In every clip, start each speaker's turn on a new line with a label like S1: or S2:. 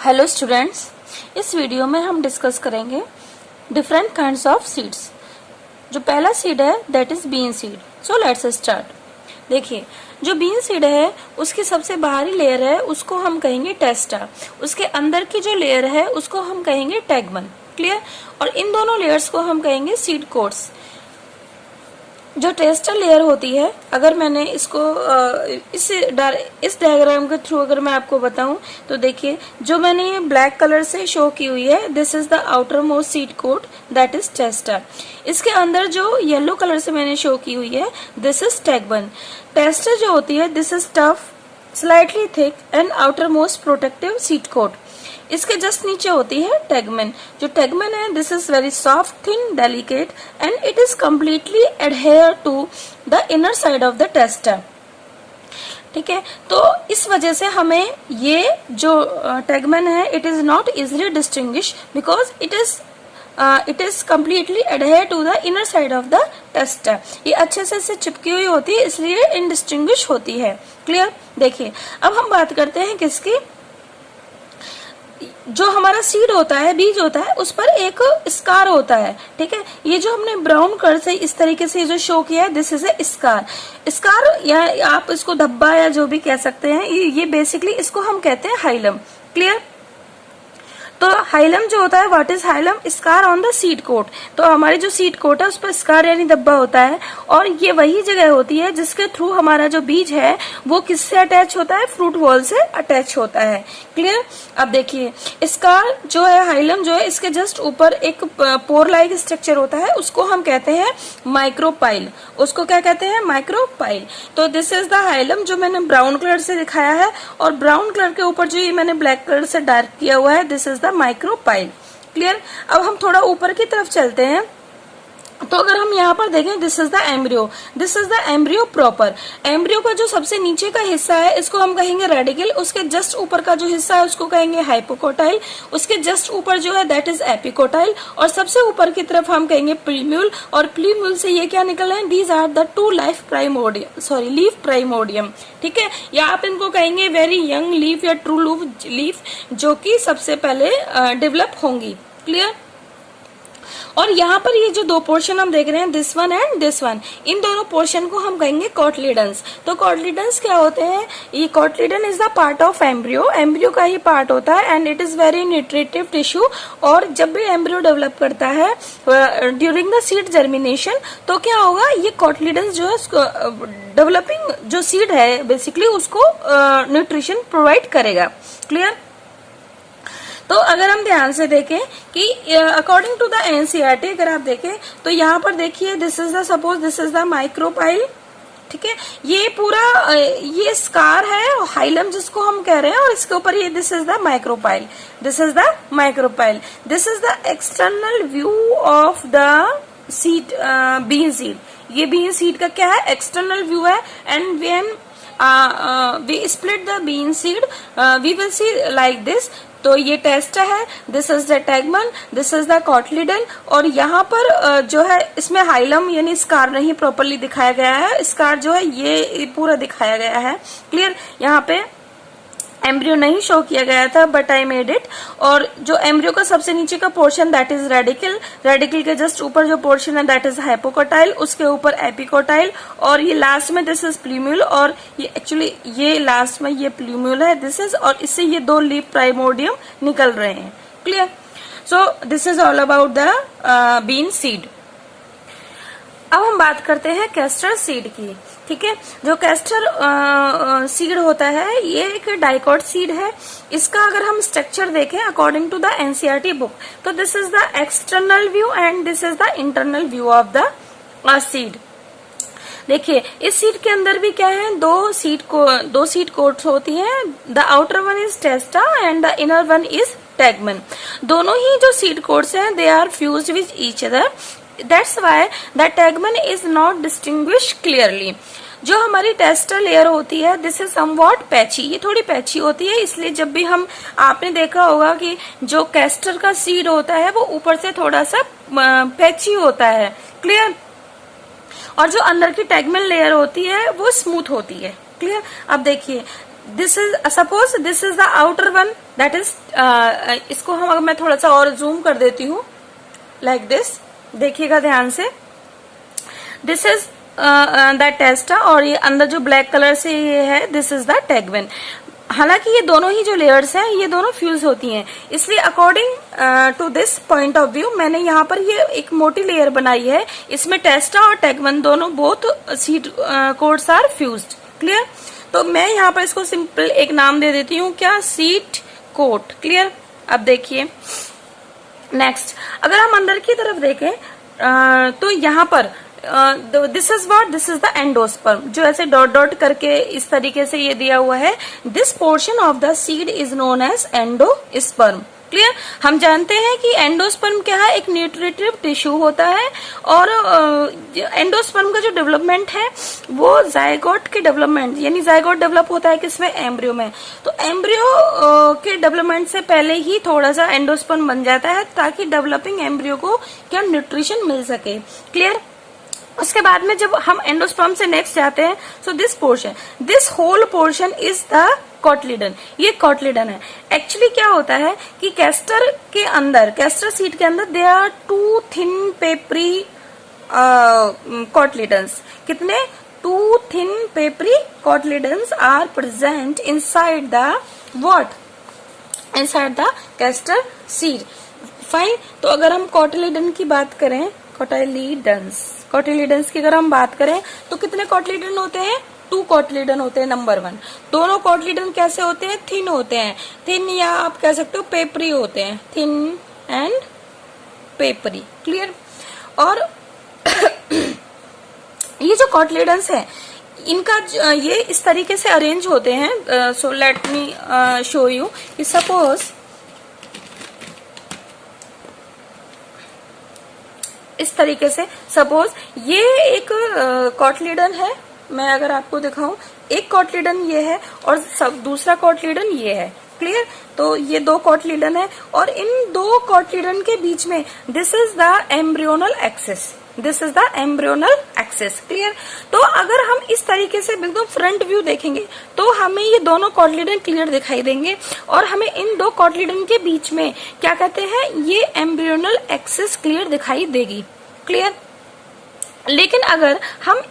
S1: Hello students, इस video में हम डिस्कस करेंगे डिफरेंट काइंड्स ऑफ सीड्स। जो पहला सीड है that is bean seed. So let's start. देखिए, जो बीन सीड है उसकी सबसे बाहरी लेयर है उसको हम कहेंगे टेस्टा। उसके अंदर की जो लेयर है उसको हम कहेंगे टैगमन। क्लियर? और इन दोनों लेयर्स को हम कहेंगे सीड कोट्स। जो टेस्टल लेयर होती है, अगर मैंने इसको इस डायग्राम के थ्रू अगर मैं आपको बताऊं तो देखिए, जो मैंने ये ब्लैक कलर से शो की हुई है this is the outermost seed coat that is testa. इसके अंदर जो येलो कलर से मैंने शो की हुई है दिस इज टैगमन। टेस्टा जो होती है this is tough, slightly thick and outermost protective seed coat. इसके जस्ट नीचे होती है टैगमन। जो टैगमन है this is very soft, thin, delicate and it is completely adhere to the inner side of the testa. ठीक है, तो इस वजह से हमें ये जो टैगमन है it is not easily distinguish because it is completely adhere to the inner side of the testa. ये अच्छे से इससे चिपकी हुई होती है इसलिए इनडिस्टिंग्विश होती है। क्लियर? देखिए, अब हम बात करते हैं किसकी। जो हमारा सीड होता है, बीज होता है, उस पर एक स्कार होता है। ठीक है, ये जो हमने ब्राउन कलर से इस तरीके से जो शो किया है this is a scar. Scar या आप इसको धब्बा या जो भी कह सकते हैं, ये बेसिकली इसको हम कहते हैं हाइलम। क्लियर? तो हाइलम जो होता है, what is hilum? Scar on the seed coat. तो हमारी जो सीड कोट है उस पर स्कार यानी धब्बा होता है और ये वही जगह होती है जिसके थ्रू हमारा जो बीज है वो किससे अटैच होता है? फ्रूट वॉल से अटैच होता है। क्लियर? अब देखिए, स्कार जो है, हाइलम जो है, इसके जस्ट ऊपर एक पोर लाइक स्ट्रक्चर होता है, उसको हम कहते हैं माइक्रोपाइल। उसको क्या कहते हैं? माइक्रोपाइल। तो दिस इज द हाइलम जो मैंने ब्राउन कलर से दिखाया है और ब्राउन कलर के ऊपर जो ये मैंने ब्लैक कलर से डार्क किया हुआ है this is the micropyle. Clear? अब हम थोड़ा ऊपर की तरफ चलते हैं तो अगर हम यहाँ पर देखें this is the embryo. This is the embryo proper. Embryo का जो सबसे नीचे का हिस्सा है इसको हम कहेंगे रेडिकल। उसके जस्ट ऊपर का जो हिस्सा है उसको कहेंगे हाइपोकोटाइल। उसके जस्ट ऊपर जो है दैट इज एपिकोटाइल और सबसे ऊपर की तरफ हम कहेंगे प्रीम्यूल। और प्रीम्यूल से ये क्या निकल रहे हैं? These are the two leaf primordium. ठीक है, या आप इनको कहेंगे वेरी यंग लीफ या ट्रू लीफ जो कि सबसे पहले डेवलप होंगी। क्लियर? और यहाँ पर ये जो दो पोर्शन हम देख रहे हैं this one and this one, इन दोनों पोर्शन को हम कहेंगे कॉटलिडन्स। तो कॉटलिडन्स क्या होते हैं? ये cotyledon is the part of embryo. Embryo का ही पार्ट होता है and it is very nutritive tissue. और जब भी एम्ब्रियो डेवलप करता है ड्यूरिंग द सीड जर्मिनेशन तो क्या होगा? ये कॉटलिडन्स जो है डेवलपिंग जो सीड है बेसिकली उसको न्यूट्रिशन प्रोवाइड करेगा। क्लियर? तो अगर हम ध्यान से देखें कि अकॉर्डिंग टू द एनसीईआरटी अगर आप देखें तो यहाँ पर देखिए this is the suppose this is the micropyle. ठीक है, ये पूरा ये स्कार है हाइलम जिसको हम कह रहे हैं और इसके ऊपर ये this is the micropyle. This is the micropyle. This is the external view of the seed, bean seed. ये बीन सीड का क्या है? एक्सटर्नल व्यू है and when we split the bean seed we will see like this। तो ये testa है, this is the tegmen, this is the cotyledon और यहाँ पर जो है इसमें हाइलम यानी स्कार नहीं प्रॉपरली दिखाया गया है। स्कार जो है ये पूरा दिखाया गया है। क्लियर? यहाँ पे एम्ब्रियो नहीं शो किया गया था बट आई मेड इट। और जो एम्ब्रियो का सबसे नीचे का portion that is radical. Radical के जस्ट ऊपर जो पोर्शन है दैट इज हाइपोकोटाइल। उसके ऊपर एपिकोटाइल और ये लास्ट में दिस इज प्लूम्यूल। और ये एक्चुअली ये लास्ट में ये प्लूम्यूल है दिस इज, और इससे ये दो लीफ प्राइमोडियम निकल रहे हैं। Clear? So this is all about the bean seed. अब हम बात करते हैं कैस्टर सीड की। ठीक है, जो कैस्टर सीड होता है ये एक डाइकॉट सीड है। इसका अगर हम स्ट्रक्चर देखें according to the NCERT book तो this is the external view and this is the internal view of the seed. देखिए, इस सीड के अंदर भी क्या है? दो सीड कोट्स होती हैं। The outer one is testa and the inner one is tegmen. दोनों ही जो सीड कोट्स हैं they are fused with each other. That's why the tegmen is not distinguished clearly। जो हमारी टेस्टा लेयर होती है दिस इज समवॉट पैची। ये थोड़ी पैची होती है इसलिए जब भी हम आपने देखा होगा कि जो कैस्टर का सीड होता है वो ऊपर से थोड़ा सा पैची होता है। क्लियर? और जो अंदर की टैगमन लेयर होती है वो स्मूथ होती है। क्लियर? अब देखिए this is suppose this is the outer one that is, इसको हम अगर मैं थोड़ा सा और जूम कर देती हूँ लाइक दिस, देखिएगा ध्यान से, दिस इज द टेस्टा और ये अंदर जो ब्लैक कलर से ये है दिस इज द टेगविन। हालांकि ये दोनों ही जो लेयर्स हैं ये दोनों फ्यूज होती हैं, इसलिए according to this point of view मैंने यहाँ पर ये एक मोटी लेयर बनाई है, इसमें टेस्टा और टेगवन दोनों both seed coats are fused. Clear? तो मैं यहाँ पर इसको सिंपल एक नाम दे देती हूँ, क्या, सीड कोट। क्लियर? अब देखिए नेक्स्ट, अगर हम अंदर की तरफ देखें तो यहाँ पर this is what, this is the endosperm, जो ऐसे डॉट डॉट करके इस तरीके से ये दिया हुआ है, this portion of the seed is known as endosperm. Clear? हम जानते हैं कि एंडोस्पर्म क्या है, एक न्यूट्रिटिव टिश्यू होता है और एंडोस्पर्म का जो डेवलपमेंट है वो जायगोट के डेवलपमेंट, यानी जायगोट डेवलप होता है किसमें, एम्ब्रियो में। तो एम्ब्रियो के डेवलपमेंट से पहले ही थोड़ा सा एंडोस्पर्म बन जाता है ताकि डेवलपिंग एम्ब्रियो को क्या न्यूट्रिशन मिल सके। क्लियर? उसके बाद में जब हम एंडोस्पर्म से नेक्स्ट जाते हैं, so this portion, this whole portion is the cotyledon, ये कॉटलिडन है। एक्चुअली क्या होता है कि कैस्टर के अंदर, कैस्टर सीड के अंदर there are 2 thin papery cotyledons. कितने? 2 thin papery cotyledons are present inside the what, inside the castor seed. Fine. तो अगर हम कॉटलिडन की बात करें, कॉटिलिडन्स की अगर हम बात करें तो कितने कॉटिलिडन होते हैं? 2 कॉटिलिडन होते हैं। नंबर 1, दोनों कॉटिलिडन कैसे होते हैं? थिन होते हैं। थिन या आप कह सकते हो पेपरी होते हैं, थिन एंड पेपरी। क्लियर? और ये जो कॉटिलिडन्स है इनका ये इस तरीके से अरेंज होते हैं। So let me show you कि सपोज इस तरीके से, सपोज ये एक कॉटलिडन है, मैं अगर आपको दिखाऊं, एक कॉटलिडन ये है और दूसरा कॉटलिडन ये है। क्लियर? तो ये 2 कॉटलिडन है और इन 2 कॉटलिडन के बीच में this is the embryonal axis, this is the embryonal axis. Clear? तो अगर हम इस तरीके से एकदम फ्रंट व्यू देखेंगे तो हमें ये दोनों कॉटलिडन क्लियर दिखाई देंगे और हमें इन 2 कॉटलिडन के बीच में क्या कहते हैं, ये एम्ब्रियोनल एक्सिस क्लियर दिखाई देगी। क्लियर? लेकिन अगर हम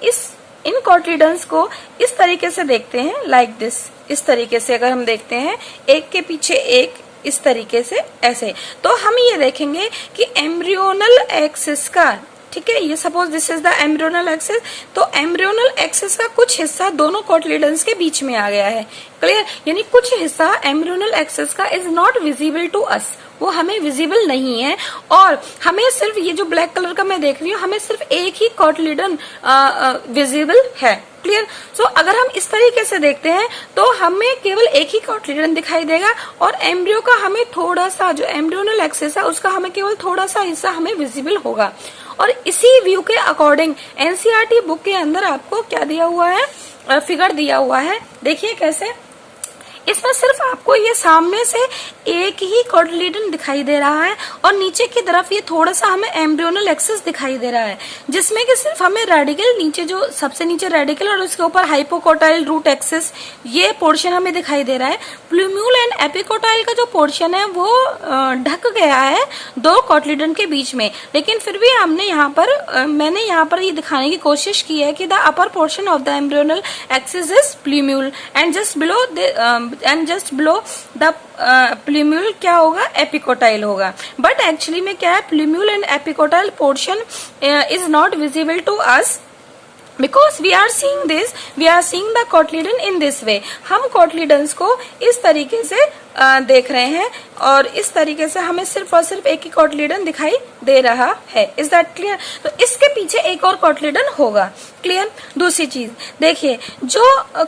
S1: इन कॉटलिडन्स को इस तरीके से देखते हैं, लाइक दिस, इस तरीके से अगर हम देखते हैं एक के पीछे एक इस तरीके से ऐसे, तो हम ये देखेंगे कि एम्ब्रियोनल एक्सिस का, ठीक है, ये suppose this is the embryonal axis, तो एम्ब्रियोनल एक्सिस का कुछ हिस्सा दोनों कॉटलिडन्स के बीच में आ गया है। क्लियर? यानी कुछ हिस्सा एम्ब्रियोनल एक्सिस का is not visible to us, वो हमें विजिबल नहीं है और हमें सिर्फ ये जो ब्लैक कलर का मैं देख रही हूँ, हमें सिर्फ एक ही कॉटलिडन विजिबल है। क्लियर? सो अगर हम इस तरीके से देखते हैं तो हमें केवल एक ही कॉटलिडन दिखाई देगा और एम्ब्रियो का हमें थोड़ा सा, जो एम्ब्रियोनल एक्सिस है उसका हमें केवल थोड़ा सा हिस्सा हमें विजिबल होगा। और इसी व्यू के अकॉर्डिंग एनसीईआरटी बुक के अंदर आपको क्या दिया हुआ है, फिगर दिया हुआ है। देखिए कैसे, इसमें सिर्फ आपको ये सामने से एक ही कॉटलिडन दिखाई दे रहा है और नीचे की तरफ ये थोड़ा सा हमें एम्ब्रियोनल एक्सिस दिखाई दे रहा है, जिसमें कि सिर्फ हमें रेडिकल, नीचे जो सबसे नीचे रेडिकल और उसके ऊपर हाइपोकोटाइल रूट एक्सिस, ये पोर्शन हमें दिखाई दे रहा है। प्लूम्यूल एंड एपिकोटाइल का जो पोर्शन है वो ढक गया है 2 कॉटलिडन के बीच में, लेकिन फिर भी हमने यहाँ पर मैंने यहाँ पर ये दिखाने की कोशिश की है कि the upper portion of the embryonal axis is plumule and just below the plumule क्या होगा, एपिकोटाइल होगा। बट एक्चुअली में क्या है, plumule and epicotyl portion is not visible to us because we are seeing the cotyledon in this way। हम cotyledons को इस तरीके से देख रहे हैं और इस तरीके से हमें सिर्फ और सिर्फ एक ही cotyledon दिखाई दे रहा है। Is that clear? तो इसके पीछे एक और cotyledon होगा। क्लियर? दूसरी चीज देखिए, जो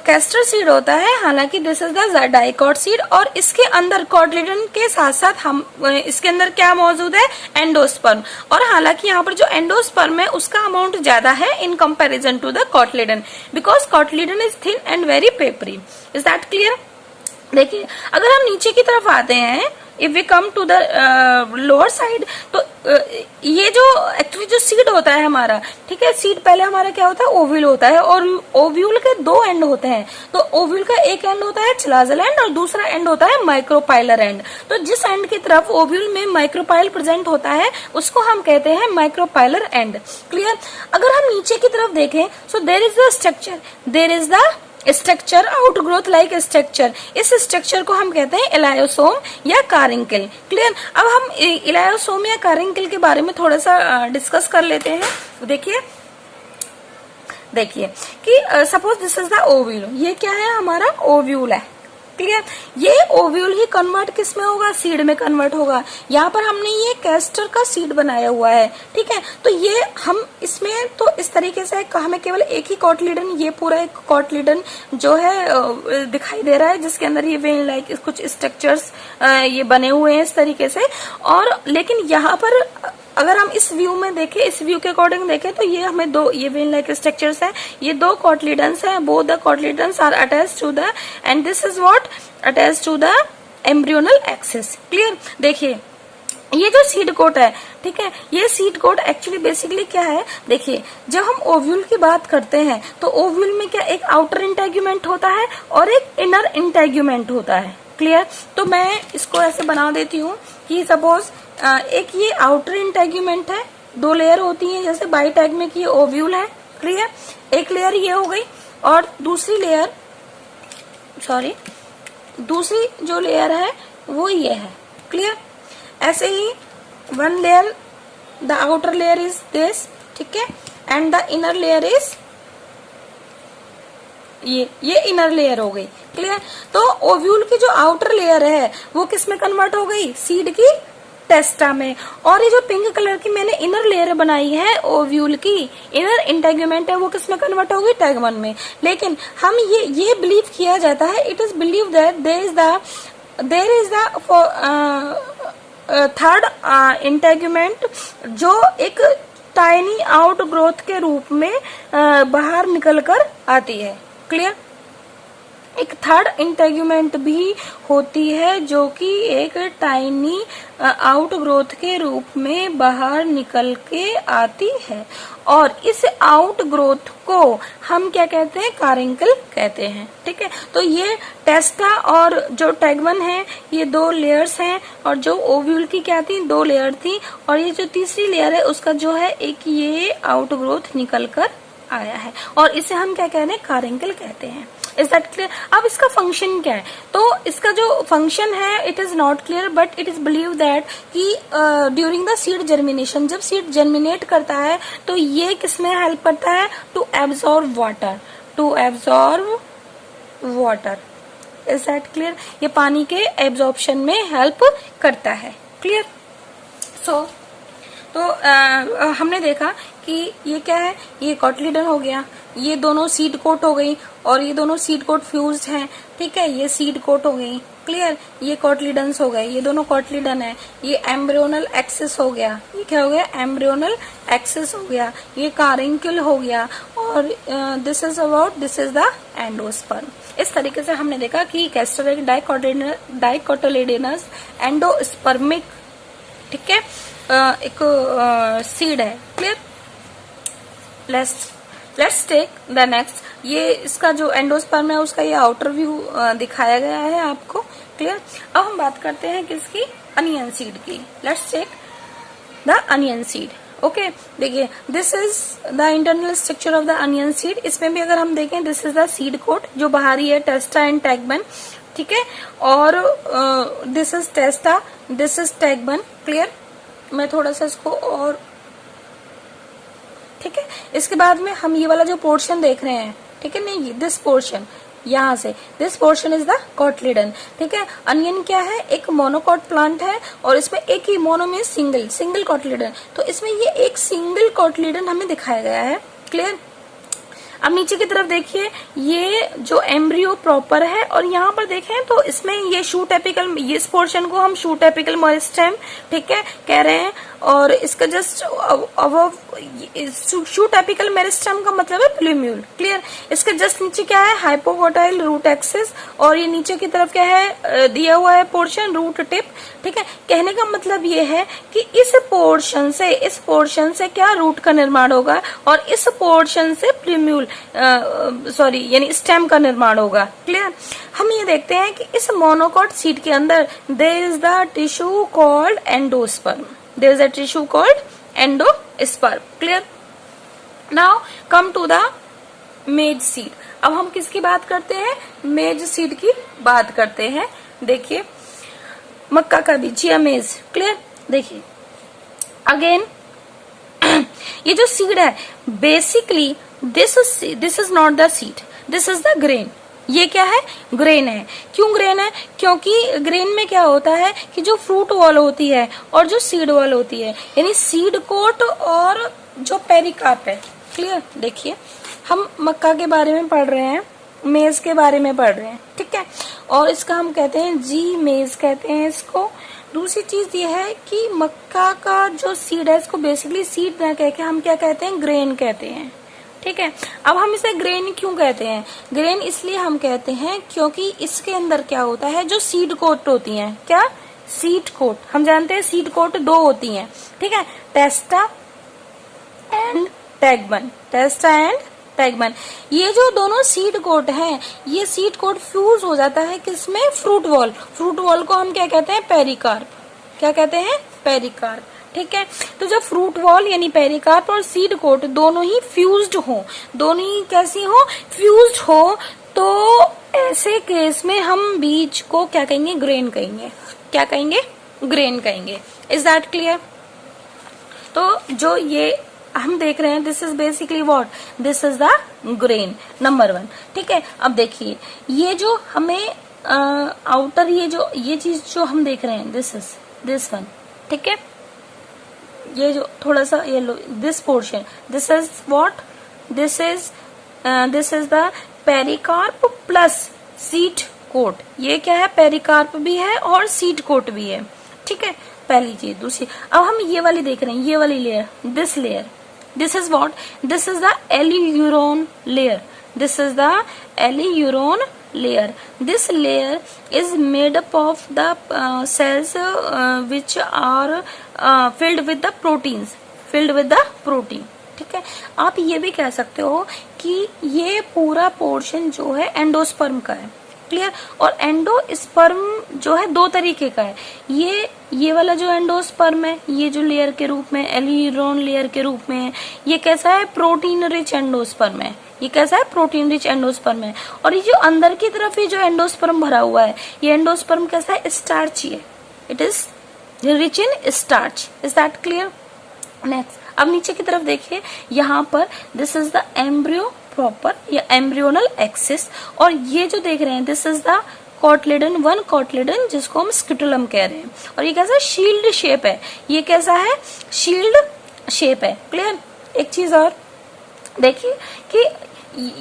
S1: कैस्टर सीड होता है, हालांकि this is the dicot seed और इसके अंदर cotyledon के साथ साथ हम इसके अंदर क्या मौजूद है, एंडोस्पर्म। और हालांकि यहाँ पर जो एंडोस्पर्म है उसका अमाउंट ज्यादा है in comparison to the cotyledon because cotyledon is thin and very papery। Is that clear? देखिए, अगर हम नीचे की तरफ आते हैं, if we come to the lower side, तो ये जो एक्चुअली जो सीड होता है हमारा, ठीक है, सीड पहले हमारा क्या होता है, ओव्यूल होता है, और ओव्यूल के दो एंड होते हैं। तो ओव्यूल का एक एंड होता है चिलाजल एंड और दूसरा एंड होता है माइक्रोपाइलर एंड। तो जिस एंड की तरफ ओव्यूल में माइक्रोपाइल प्रेजेंट होता है उसको हम कहते हैं माइक्रोपाइलर एंड। क्लियर। अगर हम नीचे की तरफ देखें, so there is the structure, there is the structure outgrowth like structure. इस स्ट्रक्चर को हम कहते हैं इलायोसोम या कारिंकल। क्लियर। अब हम इलायोसोम या कारिंकल के बारे में थोड़ा सा डिस्कस कर लेते हैं। देखिए कि suppose this is the ovule, ये क्या है, हमारा ओव्यूल है। क्लियर। ये ओव्यूल ही कन्वर्ट किस में होगा, सीड में कन्वर्ट होगा। यहाँ पर हमने ये कैस्टर का सीड बनाया हुआ है, ठीक है। तो ये हम इसमें तो इस तरीके से हमें केवल एक ही कॉटलीडन, ये पूरा एक कॉटलीडन जो है दिखाई दे रहा है, जिसके अंदर ये वेन लाइक कुछ स्ट्रक्चर्स ये बने हुए हैं इस तरीके से। और लेकिन यहाँ पर अगर हम इस व्यू में देखें, इस व्यू के अकॉर्डिंग देखें, तो ये हमें दो ये वेन लाइक स्ट्रक्चर्स हैं, ये दो कॉटलीडन्स हैं, both the cotyledons are attached to the and this is what attached to the embryonal axis. Clear. देखिए ये जो सीड कोट है, ठीक है, ये सीड कोट एक्चुअली बेसिकली क्या है, देखिए जब हम ओव्यूल की बात करते हैं तो ओव्यूल में क्या एक आउटर इंटेग्यूमेंट होता है और एक इनर इंटेग्यूमेंट होता है। क्लियर। तो मैं इसको ऐसे बना देती हूँ कि सपोज एक ये आउटर इंटेग्यूमेंट है, दो लेयर होती हैं, जैसे बाइटैगमिक ये ओव्यूल है। क्लियर। एक लेयर ये हो गई और दूसरी लेयर, सॉरी, दूसरी जो लेयर है वो ये है। क्लियर। ऐसे ही one layer, the outer layer is this, ठीक है, and the inner layer is ये इनर लेयर हो गई। क्लियर। तो ओव्यूल की जो आउटर लेयर है वो किस में कन्वर्ट हो गई, सीड की टेस्टा में। और ये जो पिंक कलर की मैंने इनर लेयर बनाई है ओव्यूल की, इनर इंटेग्यूमेंट है, वो किस में कन्वर्ट होगी, टैगमन में। लेकिन हम ये बिलीव किया जाता है, it is believe that there is the third integument जो एक टाइनी आउट ग्रोथ के रूप में बाहर निकलकर आती है। क्लियर। एक थर्ड इंटेग्यूमेंट भी होती है जो कि एक टाइनी आउट ग्रोथ के रूप में बाहर निकल के आती है, और इस आउट ग्रोथ को हम क्या कहते हैं, कारिंकल कहते हैं। ठीक है। तो ये टेस्टा और जो टैगमन है ये दो लेयर्स हैं, और जो ओव्यूल की क्या थी, दो लेयर थी, और ये जो तीसरी लेयर है उसका जो है एक ये आउट ग्रोथ निकल कर आया है, और इसे हम क्या कहते हैं, कारिंकल कहते हैं। Is that clear. अब इसका फंक्शन क्या है, तो इसका जो फंक्शन है it is not clear, but it is believe that कि ड्यूरिंग द सीड जर्मिनेशन, जब सीड जर्मिनेट करता है तो ये किसमें हेल्प करता है, to absorb water, to absorb water. Is that clear. ये पानी के एब्जॉर्प्शन में हेल्प करता है। क्लियर। सो तो हमने देखा कि ये क्या है, ये कॉटलीडन हो गया, ये दोनों सीड कोट हो गई, और ये दोनों सीड कोट फ्यूज्ड हैं। ठीक है, ये सीड कोट हो गई। क्लियर। ये कॉटलीडन्स हो गए, ये दोनों कॉटलीडन है। ये एम्ब्रियोनल एक्सिस हो गया, ये क्या हो गया, एम्ब्रियोनल एक्सिस हो गया। ये कारिंकल हो गया, और दिस इज द एंडोस्पर्म। इस तरीके से हमने देखा कि कैस्टर एक डाइकोटिलेडोनस एंडोस्पर्मिक, ठीक है, एक सीड है। Clear. Let's take the next. ये इसका जो एंडोस्पर्म है उसका ये आउटर व्यू दिखाया गया है आपको। क्लियर। अब हम बात करते हैं किसकी, अनियन सीड की। Let's take the onion seed. Okay, देखिए this is the internal structure of the onion seed. इसमें भी अगर हम देखें, this is the seed coat जो बाहरी है, टेस्टा एंड टैगमन। ठीक है, और this is testa, this is tegmen. Clear. मैं थोड़ा सा इसको और, ठीक है, इसके बाद में हम ये वाला जो पोर्शन देख रहे हैं, ठीक है, नहीं दिस पोर्शन, यहाँ से this portion is the cotyledon. ठीक है। अनियन क्या है, एक मोनोकॉट प्लांट है, और इसमें एक ही, मोनो में सिंगल कॉटलीडन, तो इसमें ये एक सिंगल कॉटलीडन हमें दिखाया गया है। क्लियर। अब नीचे की तरफ देखिए, ये जो एम्ब्रियो प्रॉपर है, और यहाँ पर देखें तो इसमें ये शूट एपिकल, इस पोर्शन को हम शूट एपिकल मेरिस्टेम, ठीक है, कह रहे हैं। और इसका जस्ट शूट एपिकल मेरिस्टेम का मतलब है प्लूम्यूल। क्लियर। इसके जस्ट नीचे क्या है, हाइपोकोटाइल रूट एक्सिस, और ये नीचे की तरफ क्या है, दिया हुआ है पोर्शन रूट टिप। ठीक है, कहने का मतलब ये है कि इस पोर्शन से क्या रूट का निर्माण होगा, और इस पोर्शन से प्लूम्यूल यानी स्टेम का निर्माण होगा। क्लियर। हम ये देखते हैं कि इस मोनोकॉट सीड के अंदर there is the tissue called endosperm, there is a tissue called endosperm. Clear. Now come to the maize seed. अब हम किसकी बात करते हैं, मेज सीड की बात करते हैं। देखिए मक्का का बीज या मेज। क्लियर। देखिए अगेन ये जो सीड है basically this is not the seed, this is the grain. ये क्या है, ग्रेन है। क्यों ग्रेन है, क्योंकि ग्रेन में क्या होता है कि जो फ्रूट वॉल होती है और जो सीड वॉल होती है, यानी सीड कोट और जो पेरिकार्प है। क्लियर। देखिए हम मक्का के बारे में पढ़ रहे हैं, मेज के बारे में पढ़ रहे हैं। ठीक है, और इसका हम कहते हैं जी मेज कहते हैं इसको। दूसरी चीज ये है कि मक्का का जो सीड है इसको बेसिकली सीड ना कह के हम क्या कहते हैं, ग्रेन कहते हैं। ठीक है, अब हम इसे ग्रेन क्यों कहते हैं, ग्रेन इसलिए हम कहते हैं क्योंकि इसके अंदर क्या होता है, जो सीड कोट होती हैं, क्या सीड कोट, हम जानते हैं सीड कोट दो होती हैं। ठीक है, टेस्टा एंड टैगमन, टेस्टा एंड टैगमन। ये जो दोनों सीड कोट हैं, ये सीड कोट फ्यूज हो जाता है किसमें, फ्रूट वॉल। फ्रूट वॉल को हम क्या कहते हैं, पेरिकार्प। क्या कहते हैं, पेरिकार्प। ठीक है, तो जब फ्रूट वॉल यानी पेरिकार्प और सीड कोट दोनों ही फ्यूज्ड हो, दोनों ही कैसी हो, फ्यूज्ड हो, तो ऐसे केस में हम बीज को क्या कहेंगे, ग्रेन कहेंगे। क्या कहेंगे, ग्रेन कहेंगे। Is that clear. तो जो ये हम देख रहे हैं, this is basically what, this is the grain number 1। ठीक है, अब देखिए ये जो हमें आउटर ये चीज जो हम देख रहे हैं, दिस इज दिस वन। ठीक है, ये जो थोड़ा सा yellow, this portion, this is what, this is the pericarp plus seed coat. ये क्या है, पेरिकार्प भी है और सीड कोट भी है। ठीक है, पहली चीज। दूसरी, अब हम ये वाली देख रहे हैं, ये वाली layer, this layer, this is what, this is the aleuron layer, this is the aleuron layer. This layer is made up of the cells which are filled with the proteins, filled with the protein. ठीक है, आप ये भी कह सकते हो कि ये पूरा पोर्शन जो है एंडोस्पर्म का है। क्लियर। और एंडोस्पर्म जो है दो तरीके का है, ये वाला जो एंडोस्पर्म है, ये जो लेयर के रूप में, एलियरोन लेयर के रूप में है, ये कैसा है, प्रोटीन रिच एंडोस्पर्म है। ये कैसा है, प्रोटीन रिच एंडोस्पर्म है। और ये जो अंदर की तरफ ये जो एंडोस्पर्म भरा हुआ है, ये एंडोस्पर्म कैसा है, स्टार्ची है। It is rich in starch. Is that clear. Next, अब नीचे की तरफ देखिए, यहाँ पर this is the embryo proper या एम्ब्रियोनल एक्सिस, और ये जो देख रहे हैं दिस इज द कॉटलेडन, वन कॉटलेडन, जिसको हम स्क्यूटुलम कह रहे हैं। और ये कैसा शील्ड शेप है, ये कैसा है, शील्ड शेप है। क्लियर। एक चीज और देखिए कि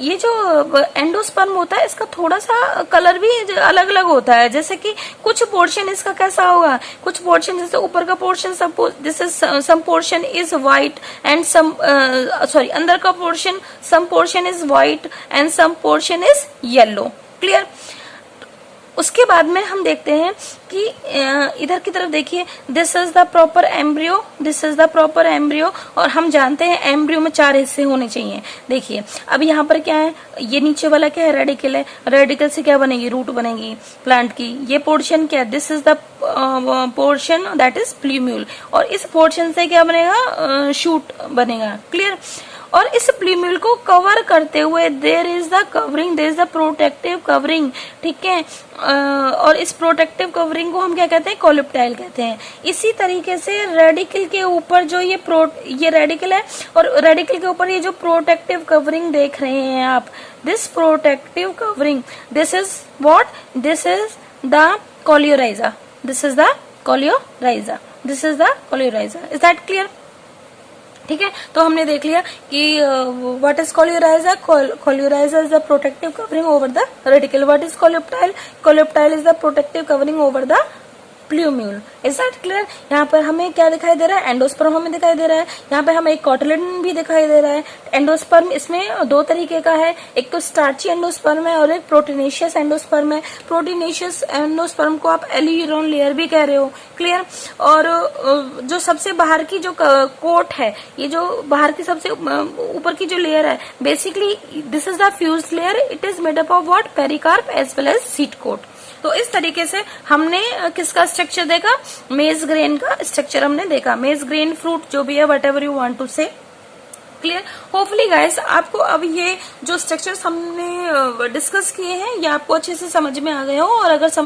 S1: ये जो एंडोस्पर्म होता है इसका थोड़ा सा कलर भी अलग अलग होता है। जैसे कि कुछ पोर्शन इसका कैसा होगा, कुछ पोर्शन जैसे ऊपर का portion, this is some portion is white and some अंदर का portion, some portion is white and some portion is yellow. Clear. उसके बाद में हम देखते हैं कि इधर की तरफ देखिए, this is the proper embryo, this is the proper embryo. और हम जानते हैं एम्ब्रियो में 4 हिस्से होने चाहिए। देखिए अब यहाँ पर क्या है, ये नीचे वाला क्या है, रेडिकल है। रेडिकल से क्या बनेगी, रूट बनेगी प्लांट की। ये पोर्शन क्या है, this is the portion that is plumule, और इस पोर्शन से क्या बनेगा, शूट बनेगा। क्लियर। और इस प्लूम्यूल को कवर करते हुए there is the covering, there is the protective covering. ठीक है, और इस प्रोटेक्टिव कवरिंग को हम क्या कहते हैं, कोलेप्टाइल कहते हैं। इसी तरीके से रेडिकल के ऊपर जो ये रेडिकल है, और रेडिकल के ऊपर ये जो प्रोटेक्टिव कवरिंग देख रहे हैं आप, this protective covering, this is what, this is the coleorhiza, this is the coleorhiza, this is the coleorhiza. Is that clear. ठीक है, तो हमने देख लिया कि what is coleorhiza. Coleorhiza is the protective covering over the radical. What is coleoptile, coleoptile is the protective covering over the plumule. Is that clear? यहाँ पर हमें क्या दिखाई दे रहा है? एंडोस्पर्म हमें दिखाई दे रहा है। यहाँ पे हमें एक कॉटिलेडन भी दिखाई दे रहा है। एंडोस्पर्म इसमें दो तरीके का है, एक तो स्टार्ची एंडोस्पर्म है और एक प्रोटीनेशियस एंडोस्पर्म है। प्रोटीनेशियस एंडोस्पर्म को आप एल्यूरोन लेयर भी कह रहे हो। क्लियर? और जो सबसे बाहर की जो कोट है, ये जो बाहर की सबसे ऊपर की जो लेयर है, basically this is the fuse layer. It is made up of what? Pericarp as well as seed coat. तो इस तरीके से हमने किसका स्ट्रक्चर देखा? मेज ग्रेन का स्ट्रक्चर हमने देखा। मेज ग्रेन फ्रूट जो भी है, whatever you want to say. Clear? Hopefully guys आपको अब ये जो स्ट्रक्चर्स हमने डिस्कस किए हैं ये आपको अच्छे से समझ में आ गए हो। और अगर समझ